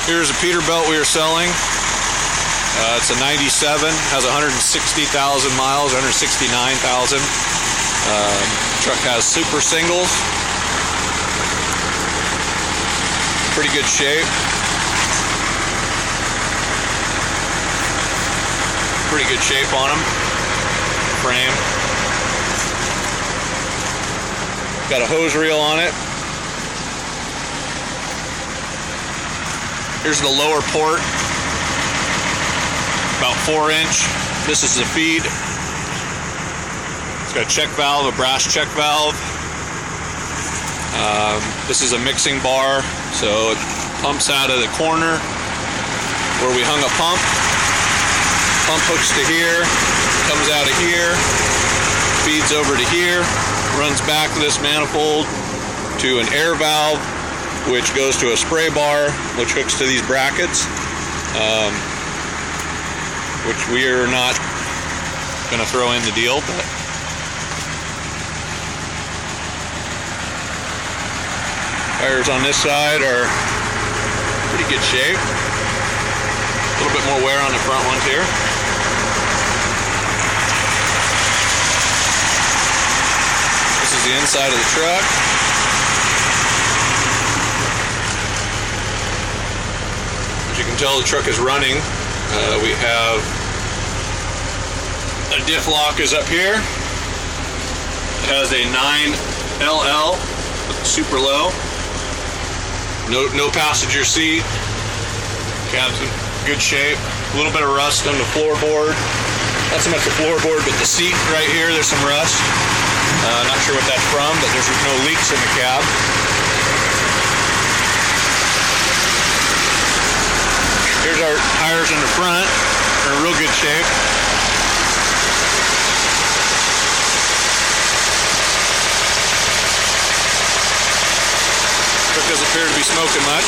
Here's a Peterbilt we are selling. It's a 97, has 160,000 miles, 169,000. Truck has super singles. Pretty good shape. Pretty good shape on them. Frame. Got a hose reel on it. Here's the lower port. About 4-inch. This is the feed. It's got a check valve, a brass check valve. This is a mixing bar, so it pumps out of the corner where we hung a pump. Pump hooks to here, comes out of here, feeds over to here, runs back to this manifold to an air valve, which goes to a spray bar, which hooks to these brackets, which we are not going to throw in the deal, but tires on this side are pretty good shape. A little bit more wear on the front ones here. This is the inside of the truck. As you can tell, the truck is running. We have a diff lock is up here. It has a 9LL, super low. No passenger seat. Cab's in good shape. A little bit of rust on the floorboard. Not so much the floorboard, but the seat right here, there's some rust. Not sure what that's from, but there's no leaks in the cab. Here's our tires in the front. They're in real good shape. Truck doesn't appear to be smoking much.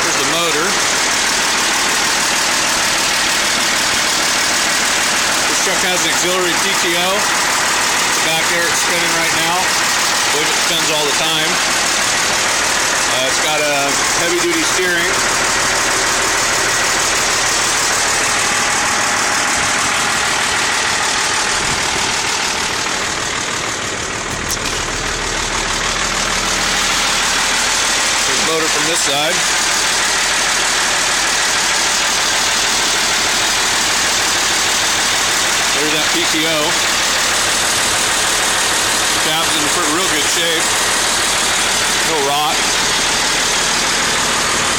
Here's the motor. This truck has an auxiliary PTO. Back there, it's spinning right now. I believe it spins all the time. It's got a heavy-duty steering. There's the motor from this side. There's that PTO. Cab's in real good shape. No rot.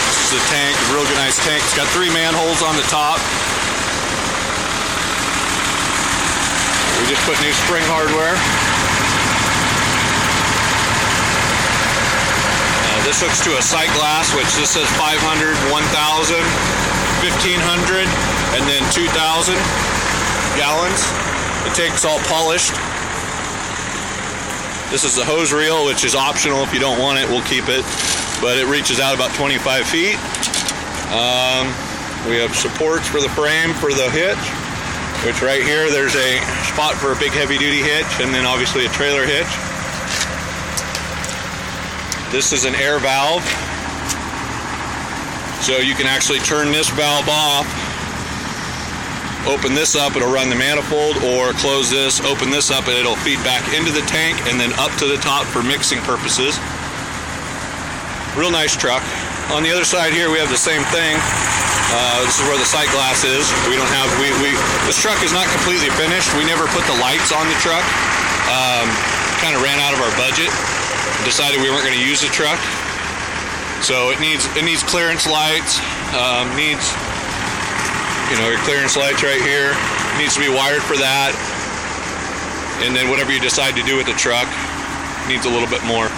This is the tank, a real good nice tank. It's got 3 manholes on the top. We just put new spring hardware. This hooks to a sight glass, which this says 500, 1,000, 1,500, and then 2,000 gallons. The tank's all polished. This is the hose reel, which is optional. If you don't want it, we'll keep it. But it reaches out about 25 feet. We have supports for the frame for the hitch, which right here, there's a spot for a big heavy-duty hitch, and then obviously a trailer hitch. This is an air valve. So you can actually turn this valve off. Open this up, it'll run the manifold, or close this, open this up, and it'll feed back into the tank and then up to the top for mixing purposes. Real nice truck. On the other side here, we have the same thing. This is where the sight glass is. We don't have, this truck is not completely finished. We never put the lights on the truck. Kind of ran out of our budget. Decided we weren't going to use the truck. So it needs clearance lights, your clearance lights right here. Needs to be wired for that. And then whatever you decide to do with the truck needs a little bit more.